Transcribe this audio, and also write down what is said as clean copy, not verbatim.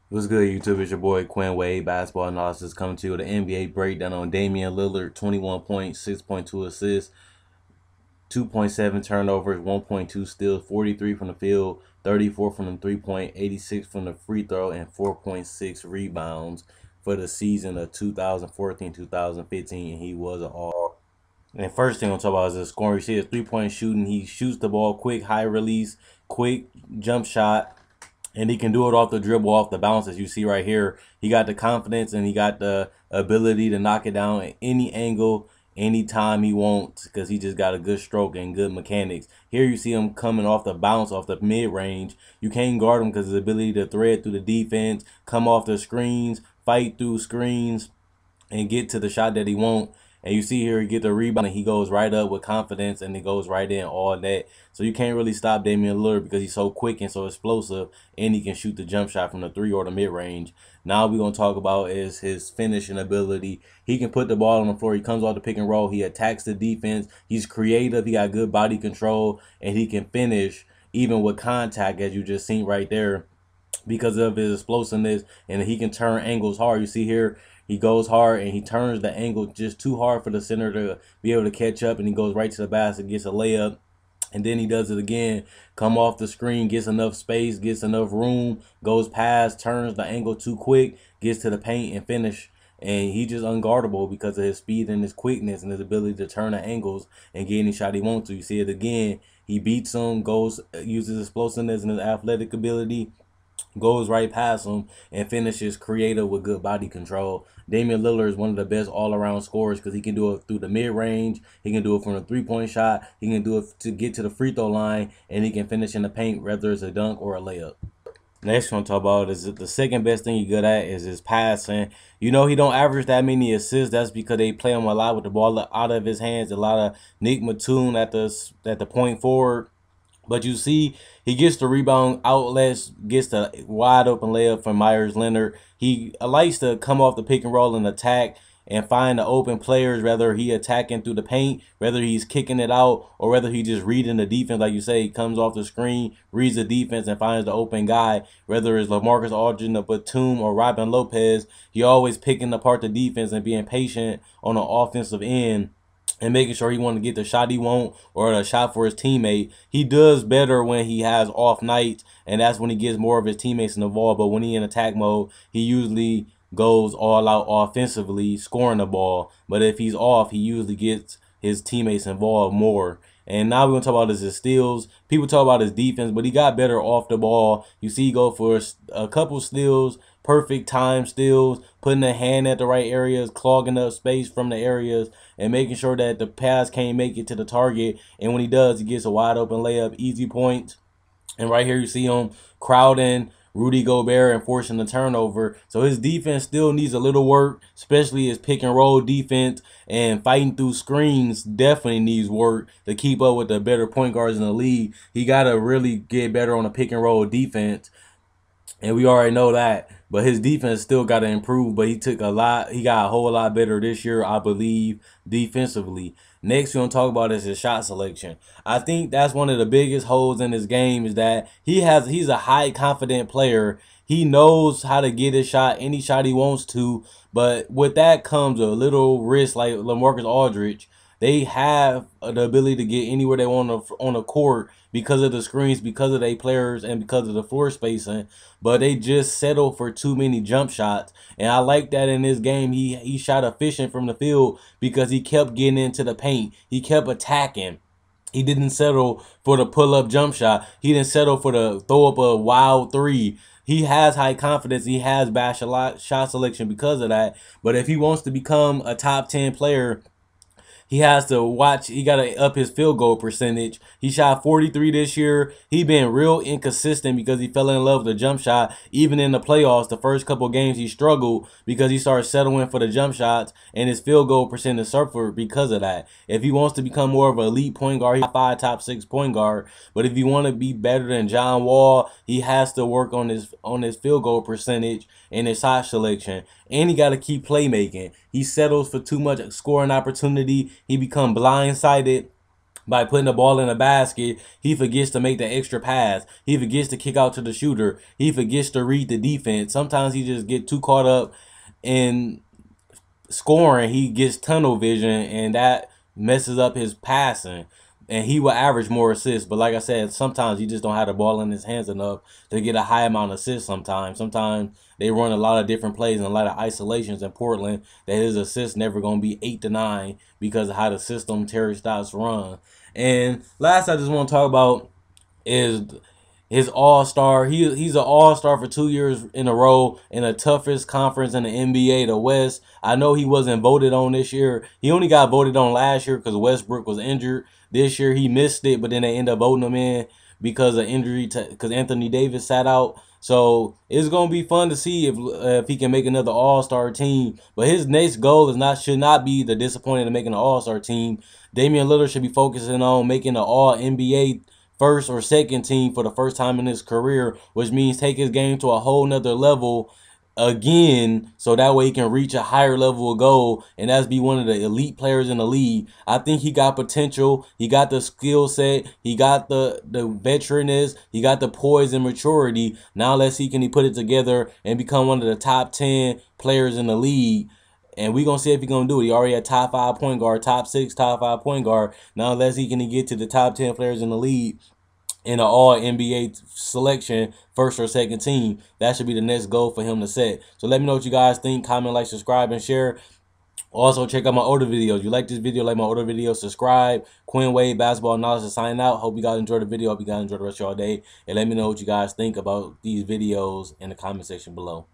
What's good, YouTube? It's your boy Quinn Wade, basketball analysis, coming to you with an NBA breakdown on Damian Lillard. 21 points, 6.2 assists, 2.7 turnovers, 1.2 steals, 43 from the field, 34 from the three-point, 86 from the free throw, and 4.6 rebounds for the season of 2014-2015. He was an all. And first thing I'm talking about is the scoring. You see his three-point shooting. He shoots the ball quick, high release, quick jump shot. And he can do it off the dribble, off the bounce, as you see right here. He got the confidence and he got the ability to knock it down at any angle, anytime he wants, because he just got a good stroke and good mechanics. Here you see him coming off the bounce, off the mid-range. You can't guard him because his ability to thread through the defense, come off the screens, fight through screens, and get to the shot that he wants. And you see here, he get the rebound, and he goes right up with confidence, and it goes right in all that. So you can't really stop Damian Lillard because he's so quick and so explosive, and he can shoot the jump shot from the 3 or the mid-range. Now we're going to talk about is his finishing ability. He can put the ball on the floor. He comes off the pick and roll. He attacks the defense. He's creative. He got good body control, and he can finish even with contact, as you just seen right there, because of his explosiveness, and he can turn angles hard. You see here, he goes hard and he turns the angle just too hard for the center to be able to catch up, and he goes right to the basket, gets a layup, and then he does it again, come off the screen, gets enough space, gets enough room, goes past, turns the angle too quick, gets to the paint and finish. And he just unguardable because of his speed and his quickness and his ability to turn the angles and get any shot he wants to. You see it again. He beats him, uses explosiveness and his athletic ability, goes right past him, and finishes creative with good body control. Damian Lillard is one of the best all-around scorers because he can do it through the mid-range, he can do it from the three-point shot, he can do it to get to the free throw line, and he can finish in the paint, whether it's a dunk or a layup. Next one to talk about is the second best thing he's good at is his passing. You know, he don't average that many assists. That's because they play him a lot with the ball out of his hands. A lot of Nick Mattoon at the point forward. But you see, he gets the rebound outlets, gets the wide open layup from Myers Leonard. He likes to come off the pick and roll and attack and find the open players, whether he attacking through the paint, whether he's kicking it out, or whether he just reading the defense. Like you say, he comes off the screen, reads the defense, and finds the open guy, whether it's LaMarcus Aldridge, Batum, or Robin Lopez. He always picking apart the defense and being patient on the offensive end and making sure he want to get the shot he want or the shot for his teammate. He does better when he has off nights, and that's when he gets more of his teammates involved. But when he in attack mode, he usually goes all out offensively, scoring the ball. But if he's off, he usually gets his teammates involved more. And now we're going to talk about his steals. People talk about his defense, but he got better off the ball. You see he go for a couple steals, perfect time steals, putting a hand at the right areas, clogging up space from the areas, and making sure that the pass can't make it to the target. And when he does, he gets a wide open layup, easy points. And right here you see him crowding Rudy Gobert and forcing the turnover. So his defense still needs a little work, especially his pick and roll defense, and fighting through screens definitely needs work to keep up with the better point guards in the league. He got to really get better on the pick and roll defense, and we already know that. But his defense still got to improve, but he got a whole lot better this year, I believe, defensively. Next, we're going to talk about is his shot selection. I think that's one of the biggest holes in his game is that he's a high confident player. He knows how to get his shot, any shot he wants to, but with that comes a little risk like LaMarcus Aldridge. They have the ability to get anywhere they want on the court because of the screens, because of their players, and because of the floor spacing. But they just settle for too many jump shots. And I like that in this game. He shot efficient from the field because he kept getting into the paint. He kept attacking. He didn't settle for the pull-up jump shot. He didn't settle for the throw up a wild three. He has high confidence. He has bad shot selection because of that. But if he wants to become a top 10 player, he has to watch. He got to up his field goal percentage. He shot 43 this year. He been real inconsistent because he fell in love with the jump shot. Even in the playoffs, the first couple games he struggled because he started settling for the jump shots, and his field goal percentage suffered because of that. If he wants to become more of an elite point guard, he's a top 6 point guard. But if he want to be better than John Wall, he has to work on his field goal percentage and his shot selection. And he got to keep playmaking. He settles for too much scoring opportunity. He become blindsided By putting the ball in the basket, he forgets to make the extra pass. He forgets to kick out to the shooter. He forgets to read the defense. Sometimes he just get too caught up in scoring. He gets tunnel vision, and that messes up his passing. And he will average more assists. But like I said, sometimes he just don't have the ball in his hands enough to get a high amount of assists sometimes. Sometimes they run a lot of different plays and a lot of isolations in Portland that his assists never going to be 8 to 9 because of how the system Terry Stotts run. And last I just want to talk about is his all-star. He's an all-star for 2 years in a row in the toughest conference in the NBA, the West. I know he wasn't voted on this year. He only got voted on last year because Westbrook was injured. This year he missed it, but then they ended up voting him in because of injury, because Anthony Davis sat out. So it's gonna be fun to see if he can make another All-Star team. But his next goal should not be the disappointed in making an All-Star team. Damian Lillard should be focusing on making an All NBA first or second team for the first time in his career, which means take his game to a whole nother level again, so that way he can reach a higher level of goal, and that's be one of the elite players in the league. I think he got potential. He got the skill set. He got the veteranness. He got the poise and maturity. Now let's see, can he put it together and become one of the top 10 players in the league. And we're going to see if he's going to do it. He already had top 5 point guard, top 6, top 5 point guard. Now let's see, can he get to the top 10 players in the league in an all NBA selection, first or second team. That should be the next goal for him to set. So let me know what you guys think. Comment, like, subscribe, and share. Also, check out my older videos. If you like this video, like my older videos, subscribe. Quinn Wade, Basketball Knowledge, signing out. Hope you guys enjoyed the video. Hope you guys enjoyed the rest of your day. And let me know what you guys think about these videos in the comment section below.